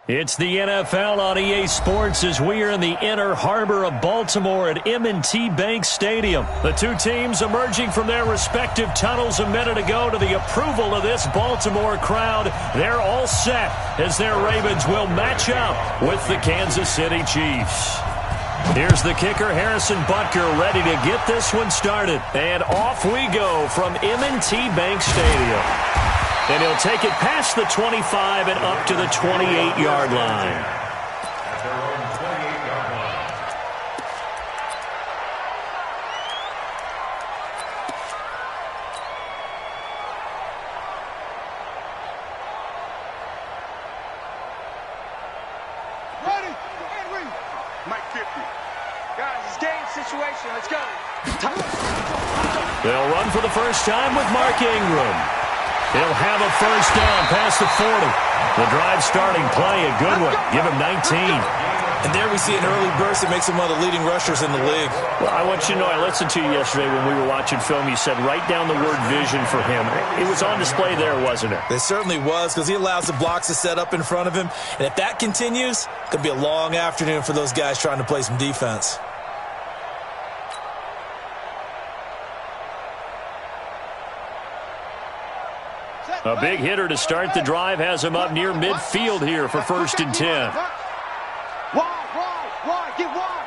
It's the NFL on EA Sports as we are in the inner harbor of Baltimore at M&T Bank Stadium. The two teams emerging from their respective tunnels a minute ago to the approval of this Baltimore crowd. They're all set as their Ravens will match up with the Kansas City Chiefs. Here's the kicker, Harrison Butker, ready to get this one started. And off we go from M&T Bank Stadium. And he'll take it past the 25 and up to the 28-yard line. Ready, Henry. Mike 50. Guys, it's game situation. Let's go. They'll run for the first time with Mark Ingram. He'll have a first down past the 40. The drive starting play, a good one. Give him 19. And there we see an early burst that makes him one of the leading rushers in the league. Well, I want you to know, I listened to you yesterday when we were watching film. You said write down the word vision for him. It was on display there, wasn't it? It certainly was, because he allows the blocks to set up in front of him. And if that continues, it could be a long afternoon for those guys trying to play some defense. A big hitter to start the drive has him up near midfield here for 1st and 10. Wide, get wide.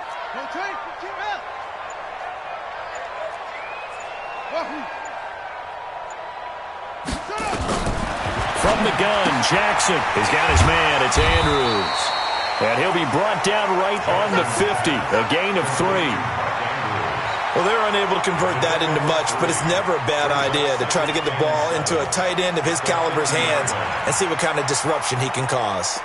From the gun, Jackson has got his man. It's Andrews. And he'll be brought down right on the 50. A gain of 3. Well, they're unable to convert that into much, but it's never a bad idea to try to get the ball into a tight end of his caliber's hands and see what kind of disruption he can cause.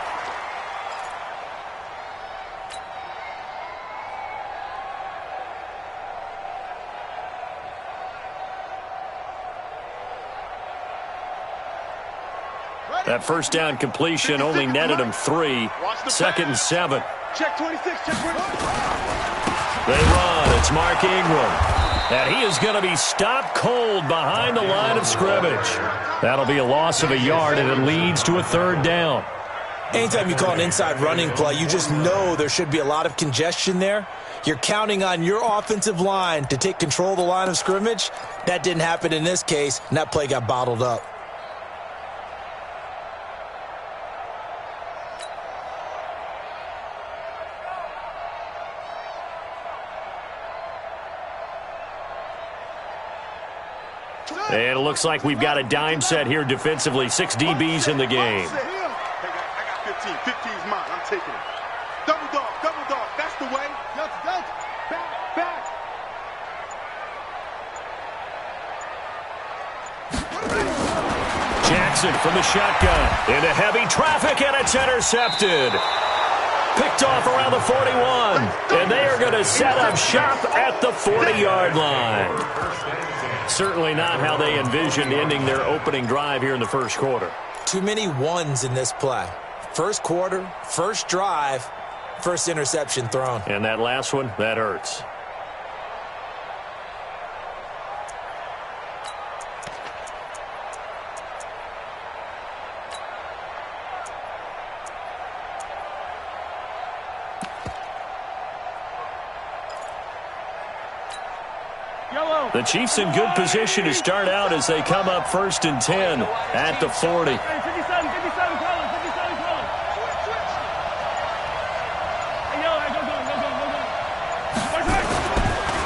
That first down completion only netted him 3. 2nd and 7. Check 26, check 26. They run. It's Mark Ingram. And he is going to be stopped cold behind the line of scrimmage. That'll be a loss of a yard, and it leads to a 3rd down. Anytime you call an inside running play, you just know there should be a lot of congestion there. You're counting on your offensive line to take control of the line of scrimmage. That didn't happen in this case, and that play got bottled up. And it looks like we've got a dime set here defensively. 6 DBs in the game. I got 15. 15's mine. I'm taking it. Double dog. That's the way. Back. Jackson from the shotgun. Into heavy traffic, and it's intercepted. Picked off around the 41. And they are going to set up shop at the 40-yard line. Certainly not how they envisioned ending their opening drive here in the first quarter. Too many ones in this play. First quarter, first drive, first interception thrown. And that last one, that hurts. The Chiefs in good position to start out as they come up 1st and 10 at the 40.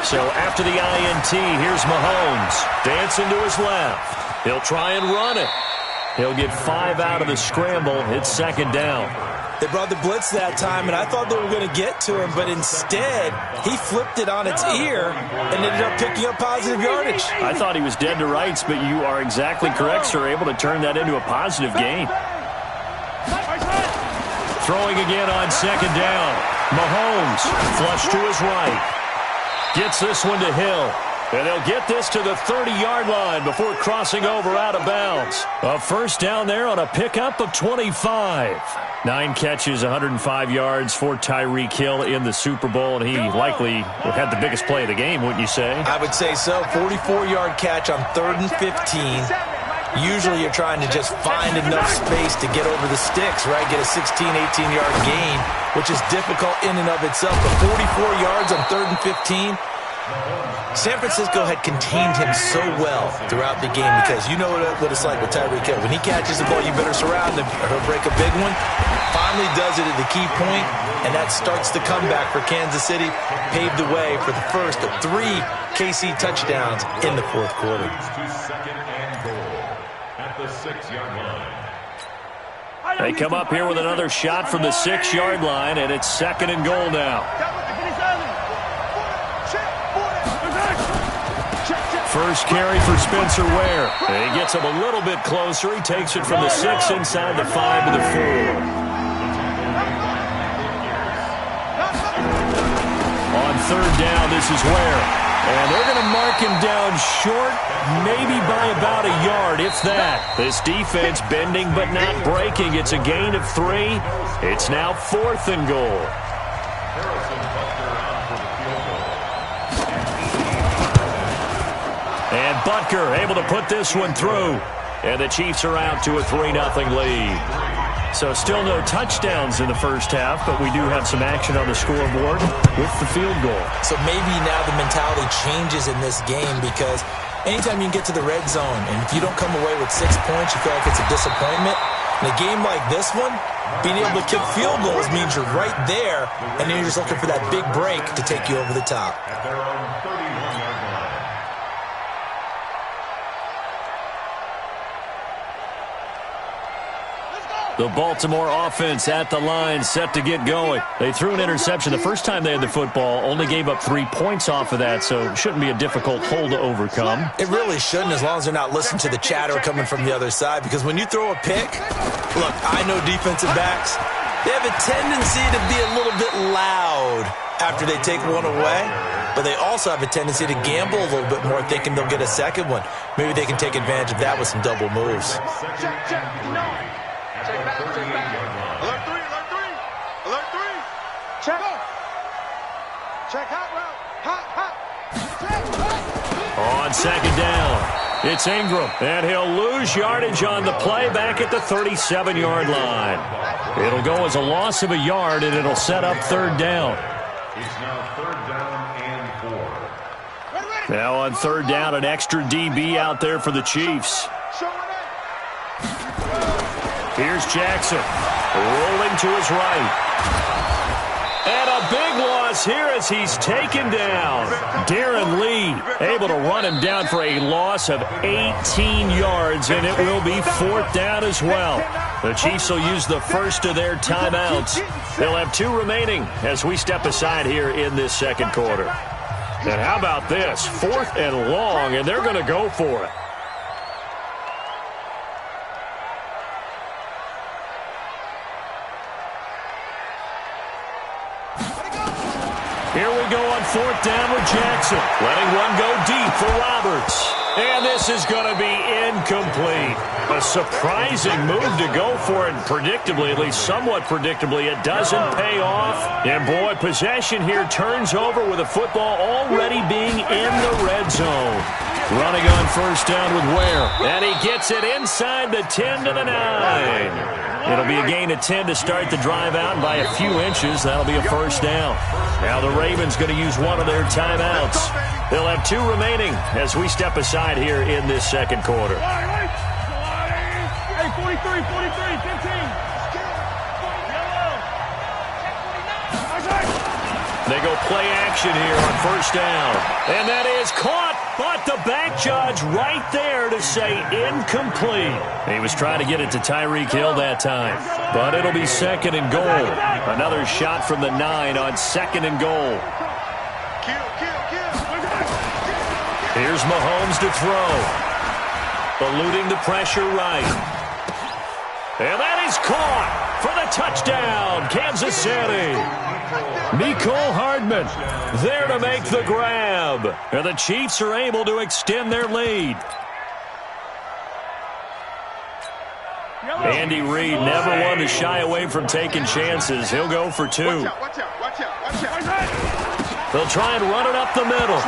So after the INT, here's Mahomes. Dancing to his left. He'll try and run it. He'll get 5 out of the scramble. It's 2nd down. They brought the blitz that time, and I thought they were going to get to him, but instead, he flipped it on its ear and ended up picking up positive yardage. I thought he was dead to rights, but you are exactly correct, sir. Able to turn that into a positive gain. Throwing again on 2nd down. Mahomes, flush to his right. Gets this one to Hill. And they'll get this to the 30-yard line before crossing over out of bounds. A first down there on a pickup of 25. 9 catches, 105 yards for Tyreek Hill in the Super Bowl, and he likely had the biggest play of the game, wouldn't you say? I would say so. 44-yard catch on 3rd and 15. Usually you're trying to just find enough space to get over the sticks, right? Get a 16, 18-yard gain, which is difficult in and of itself. But 44 yards on 3rd and 15. San Francisco had contained him so well throughout the game because you know what it's like with Tyreek Hill. When he catches the ball, you better surround him or he'll break a big one. Finally does it at the key point, and that starts the comeback for Kansas City. Paved the way for the first of 3 KC touchdowns in the 4th quarter. They come up here with another shot from the 6-yard line, and it's 2nd and goal now. First carry for Spencer Ware. He gets him a little bit closer. He takes it from the 6 inside the 5 to the 4. On 3rd down, this is Ware. And they're going to mark him down short, maybe by about a yard, if that. This defense bending but not breaking. It's a gain of 3. It's now 4th and goal. And Butker able to put this one through. And the Chiefs are out to a 3-0 lead. So still no touchdowns in the first half, but we do have some action on the scoreboard with the field goal. So maybe now the mentality changes in this game because anytime you can get to the red zone, and if you don't come away with 6 points, you feel like it's a disappointment. In a game like this one, being able to kick field goals means you're right there, and then you're just looking for that big break to take you over the top. The Baltimore offense at the line, set to get going. They threw an interception the first time they had the football, only gave up 3 points off of that, so it shouldn't be a difficult hole to overcome. It really shouldn't, as long as they're not listening to the chatter coming from the other side, because when you throw a pick, look, I know defensive backs, they have a tendency to be a little bit loud after they take one away, but they also have a tendency to gamble a little bit more, thinking they'll get a second one. Maybe they can take advantage of that with some double moves. Check back, check back. Alert 3, alert 3. Alert 3. Check. Check hot route. Hot. On 2nd down, it's Ingram, and he'll lose yardage on the play back at the 37-yard line. It'll go as a loss of a yard, and it'll set up 3rd down. It's now 3rd down and 4. Now on 3rd down, an extra DB out there for the Chiefs. Here's Jackson, rolling to his right. And a big loss here as he's taken down. Darren Lee able to run him down for a loss of 18 yards, and it will be 4th down as well. The Chiefs will use the first of their timeouts. They'll have 2 remaining as we step aside here in this 2nd quarter. And how about this? 4th and long, and they're going to go for it. Here we go on 4th down with Jackson. Letting one go deep for Roberts. And this is going to be incomplete. A surprising move to go for it. Predictably, at least somewhat predictably, it doesn't pay off. And boy, possession here turns over with the football already being in the red zone. Running on 1st down with Ware. And he gets it inside the 10 to the 9. It'll be a gain of 10 to start the drive out, and by a few inches, that'll be a 1st down. Now the Ravens going to use one of their timeouts. They'll have 2 remaining as we step aside here in this 2nd quarter. Hey, 43, 15. They go play action here on 1st down. And that is caught, but the back judge right there to say incomplete. He was trying to get it to Tyreek Hill that time, but it'll be 2nd and goal. Another shot from the 9 on 2nd and goal. Here's Mahomes to throw. Eluding the pressure right. And that is caught for the touchdown, Kansas City. Mecole Hardman there to make the grab. And the Chiefs are able to extend their lead. Andy Reid never one to shy away from taking chances. He'll go for 2. Watch out. They'll try and run it up the middle.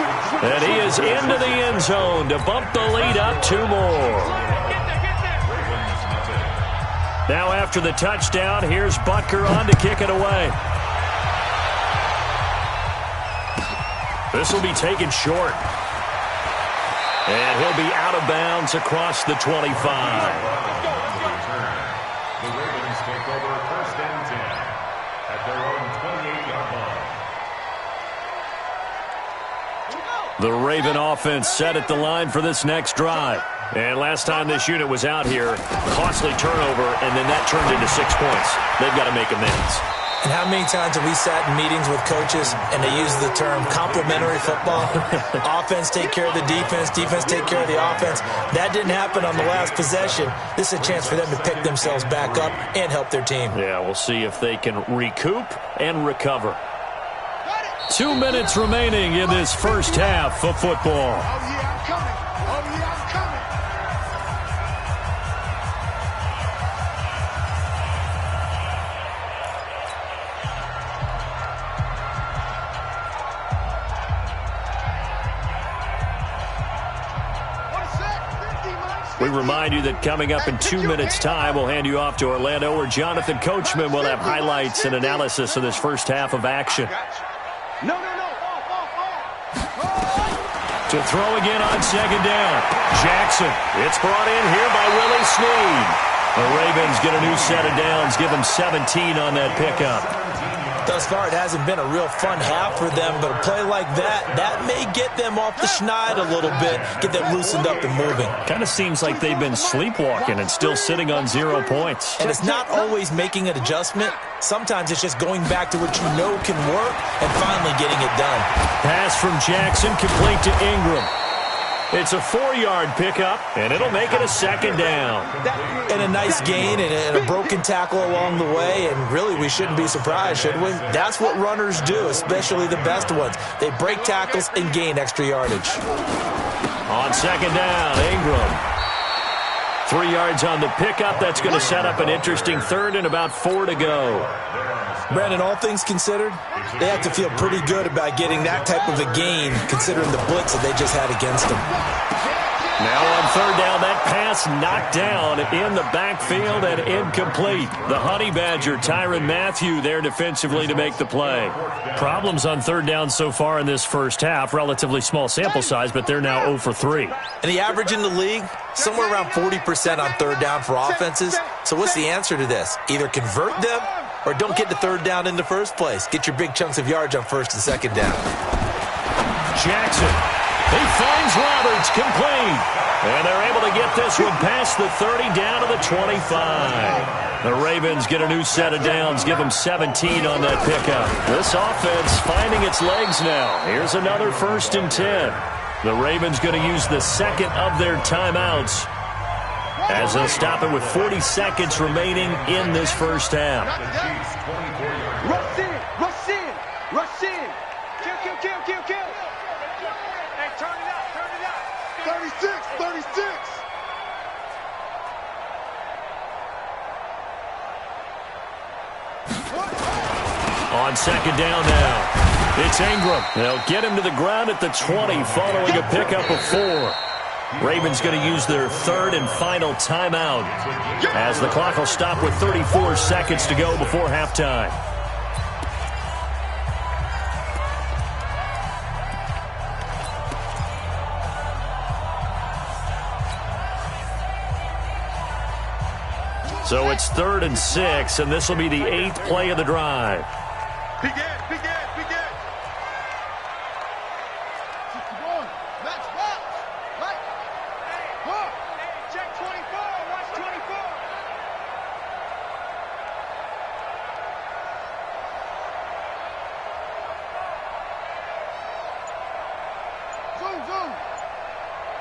And he is into the end zone to bump the lead up 2 more. Now after the touchdown, here's Butker on to kick it away. This will be taken short. And he'll be out of bounds across the 25. The Ravens take over 1st and 10 at their own 28-yard line. The Raven offense set at the line for this next drive. And last time this unit was out here, costly turnover, and then that turned into 6 points. They've got to make amends. And how many times have we sat in meetings with coaches and they use the term complementary football? Offense take care of the defense, defense take care of the offense. That didn't happen on the last possession. This is a chance for them to pick themselves back up and help their team. Yeah, we'll see if they can recoup and recover. 2 minutes remaining in this first half of football. Oh, yeah, I'm coming. Oh, yeah, I'm coming. We remind you that coming up in 2 minutes' time, we'll hand you off to Orlando, where Jonathan Coachman will have highlights and analysis of this first half of action. No. To throw again on 2nd down. Jackson. It's brought in here by Willie Snead. The Ravens get a new set of downs, give them 17 on that pickup. Thus far, it hasn't been a real fun half for them, but a play like that may get them off the schneid a little bit, get them loosened up and moving. Kind of seems like they've been sleepwalking and still sitting on 0 points. And it's not always making an adjustment. Sometimes it's just going back to what you know can work and finally getting it done. Pass from Jackson, complete to Ingram. It's a 4-yard pickup, and it'll make it a 2nd down. And a nice gain and a broken tackle along the way, and really we shouldn't be surprised, should we? That's what runners do, especially the best ones. They break tackles and gain extra yardage. On 2nd down, Ingram. 3 yards on the pickup. That's going to set up an interesting 3rd and about 4 to go. Brandon, all things considered, they have to feel pretty good about getting that type of a gain, considering the blitz that they just had against them. Now on 3rd down, that pass knocked down in the backfield and incomplete. The Honey Badger, Tyrann Mathieu, there defensively to make the play. Problems on 3rd down so far in this first half. Relatively small sample size, but they're now 0 for 3. And the average in the league, somewhere around 40% on 3rd down for offenses. So what's the answer to this? Either convert them or don't get to 3rd down in the first place. Get your big chunks of yards on 1st and 2nd down. Jackson. He finds Roberts, complete. And they're able to get this one past the 30 down to the 25. The Ravens get a new set of downs, give them 17 on that pickup. This offense finding its legs now. Here's another 1st and 10. The Ravens going to use the 2nd of their timeouts as they'll stop it with 40 seconds remaining in this first half. Rush in. Rush in. Kill. Hey, turn it up. 36. On 2nd down now, it's Ingram. They'll get him to the ground at the 20 following a pickup of 4. Ravens going to use their 3rd and final timeout as the clock will stop with 34 seconds to go before halftime. So it's 3rd and 6, and this will be the 8th play of the drive. Begin. Check 24. Watch 24. Zoom.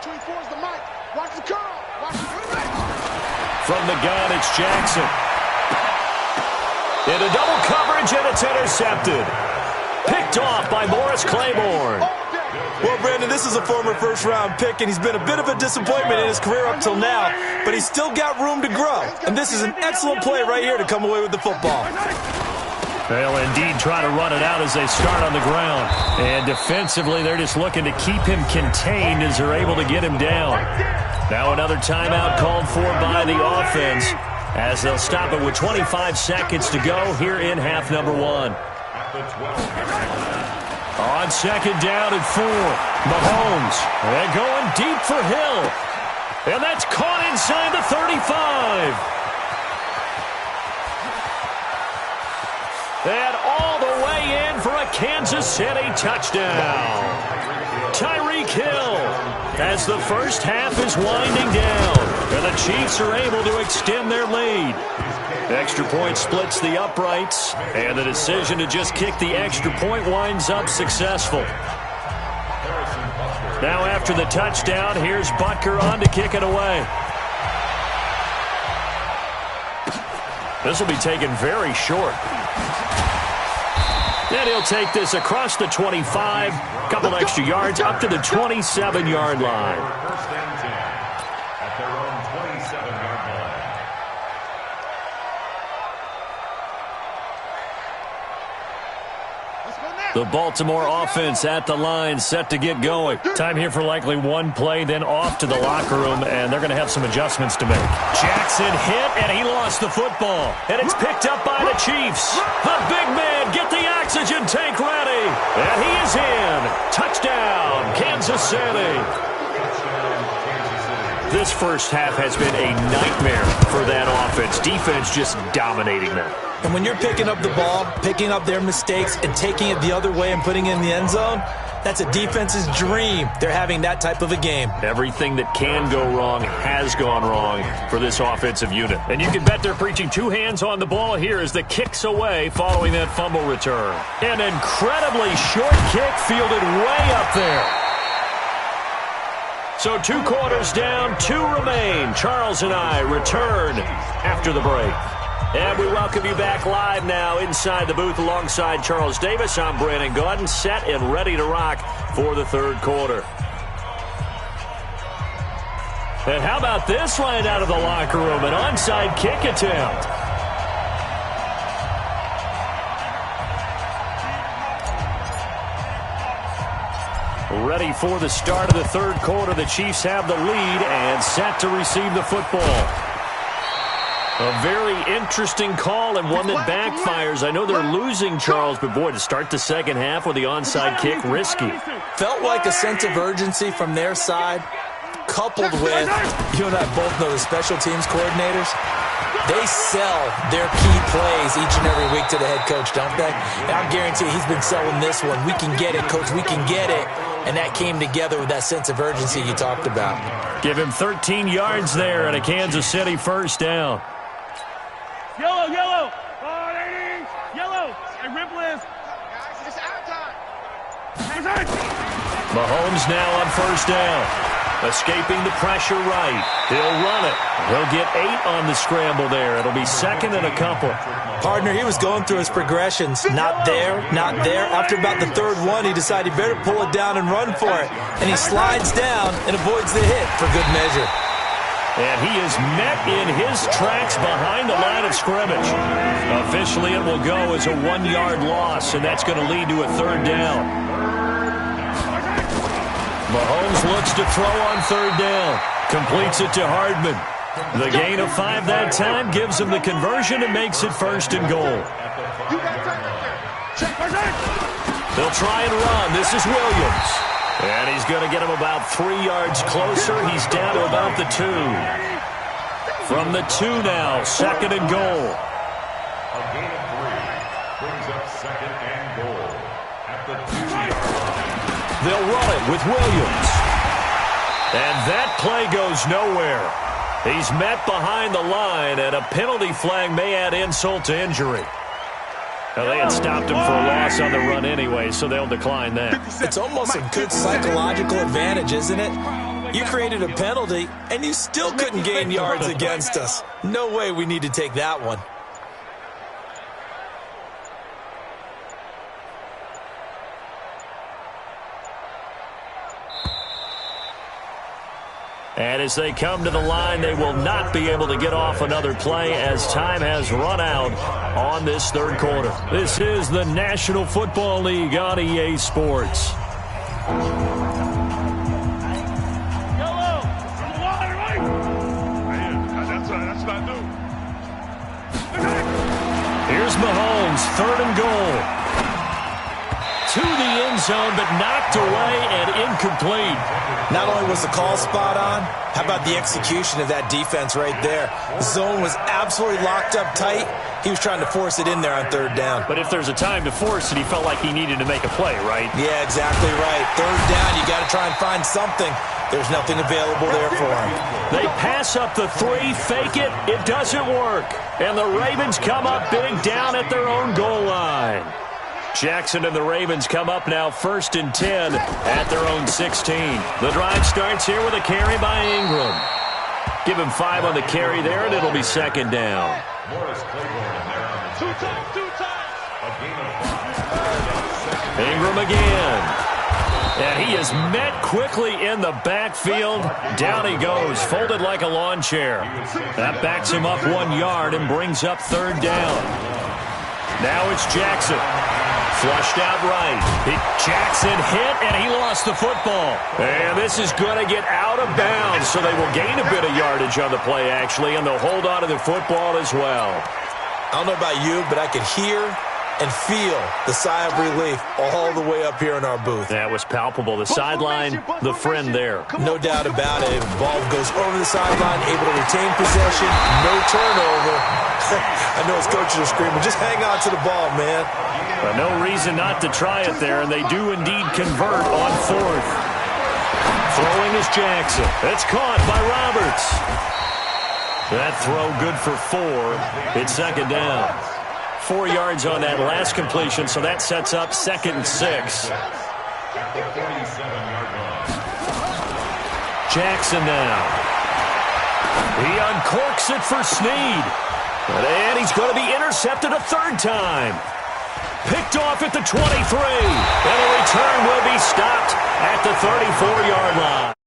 24 is the mic. Watch the curl. From the gun, it's Jackson. Into double coverage, and it's intercepted. Picked off by Morris Claiborne. Well, Brandon, this is a former first-round pick, and he's been a bit of a disappointment in his career up till now, but he's still got room to grow. And this is an excellent play right here to come away with the football. They'll indeed try to run it out as they start on the ground. And defensively, they're just looking to keep him contained as they're able to get him down. Now another timeout called for by the offense. as they'll stop it with 25 seconds to go here in half number 1. On second down and 4, Mahomes. And going deep for Hill. And that's caught inside the 35. And all the way in for a Kansas City touchdown. Tyreek Hill as the first half is winding down. And the Chiefs are able to extend their lead. Extra point splits the uprights, and the decision to just kick the extra point winds up successful. Now after the touchdown, here's Butker on to kick it away. This will be taken very short. And he'll take this across the 25, couple extra yards up to the 27-yard line. First and 10 at their own 27-yard line. The Baltimore offense at the line, set to get going. Time here for likely one play, then off to the locker room, and they're going to have some adjustments to make. Jackson hit, and he lost the football. And it's picked up by the Chiefs. The big man, get the oxygen tank ready. And he is in. Touchdown, Kansas City. This first half has been a nightmare for that offense. Defense just dominating them. And when you're picking up the ball, picking up their mistakes, and taking it the other way and putting it in the end zone, that's a defense's dream. They're having that type of a game. Everything that can go wrong has gone wrong for this offensive unit. And you can bet they're preaching two hands on the ball here as the kick's away following that fumble return. An incredibly short kick fielded way up there. So 2 quarters down, 2 remain. Charles and I return after the break. And we welcome you back live now inside the booth alongside Charles Davis. I'm Brandon Gaudin, set and ready to rock for the third quarter. And how about this right out of the locker room? An onside kick attempt. Ready for the start of the third quarter. The Chiefs have the lead and set to receive the football. A very interesting call and one that backfires. I know they're losing, Charles, but boy, to start the second half with the onside kick, risky. Felt like a sense of urgency from their side, coupled with, you and I both know the special teams coordinators, they sell their key plays each and every week to the head coach, don't they? And I guarantee he's been selling this one. We can get it, coach, we can get it. And that came together with that sense of urgency you talked about. Give him 13 yards there and a Kansas City first down. Yellow, yellow. Yellow. Hey, Ripple is. It's our time. Mahomes now on first down. Escaping the pressure right. He'll run it. He'll get 8 on the scramble there. It'll be second and a couple. Partner, he was going through his progressions. Not there, not there. After about the third one, he decided he better pull it down and run for it. And he slides down and avoids the hit for good measure. And he is met in his tracks behind the line of scrimmage. Officially, it will go as a 1-yard loss, and that's going to lead to a third down. Mahomes looks to throw on third down. Completes it to Hardman. The gain of 5 that time gives him the conversion and makes it first and goal. They'll try and run. This is Williams. And he's going to get him about 3 yards closer. He's down to about the 2. From the 2 now, second and goal. A gain of 3 brings up second and goal at the 2-yard line. They'll run it with Williams. And that play goes nowhere. He's met behind the line, and a penalty flag may add insult to injury. Now, they had stopped him for a loss on the run anyway, so they'll decline that. It's almost a good psychological advantage, isn't it? You created a penalty, and you still couldn't gain yards against us. No way we need to take that one. And as they come to the line, they will not be able to get off another play as time has run out on this third quarter. This is the National Football League on EA Sports. Yellow. That's what I do. Here's Mahomes, 3rd and goal. To the end zone, but knocked away and incomplete. Not only was the call spot on, how about the execution of that defense right there? The zone was absolutely locked up tight. He was trying to force it in there on 3rd down. But if there's a time to force it, he felt like he needed to make a play, right? Yeah, exactly right. 3rd down, you got to try and find something. There's nothing available there for him. They pass up the 3, fake it. It doesn't work. And the Ravens come up big down at their own goal line. Jackson and the Ravens come up now 1st and 10 at their own 16. The drive starts here with a carry by Ingram. Give him 5 on the carry there, and it'll be 2nd down. Morris Claiborne in there on the 2 times. A gain of 5. Ingram again. And he is met quickly in the backfield. Down he goes, folded like a lawn chair. That backs him up 1 yard and brings up 3rd down. Now it's Jackson. Flushed out right. Jackson hit, and he lost the football. And this is going to get out of bounds, so they will gain a bit of yardage on the play, actually, and they'll hold on to the football as well. I don't know about you, but I could hear and feel the sigh of relief all the way up here in our booth. That was palpable. The sideline, the friend there. No doubt about it. Ball goes over the sideline, able to retain possession, no turnover. I know his coaches are screaming, just hang on to the ball, man. But no reason not to try it there, and they do indeed convert on 4th. Throwing is Jackson. It's caught by Roberts. That throw good for 4. It's 2nd down. 4 yards on that last completion, so that sets up 2nd and 6. Jackson now. He uncorks it for Snead. And he's going to be intercepted a 3rd time. Picked off at the 23. And the return will be stopped at the 34-yard line.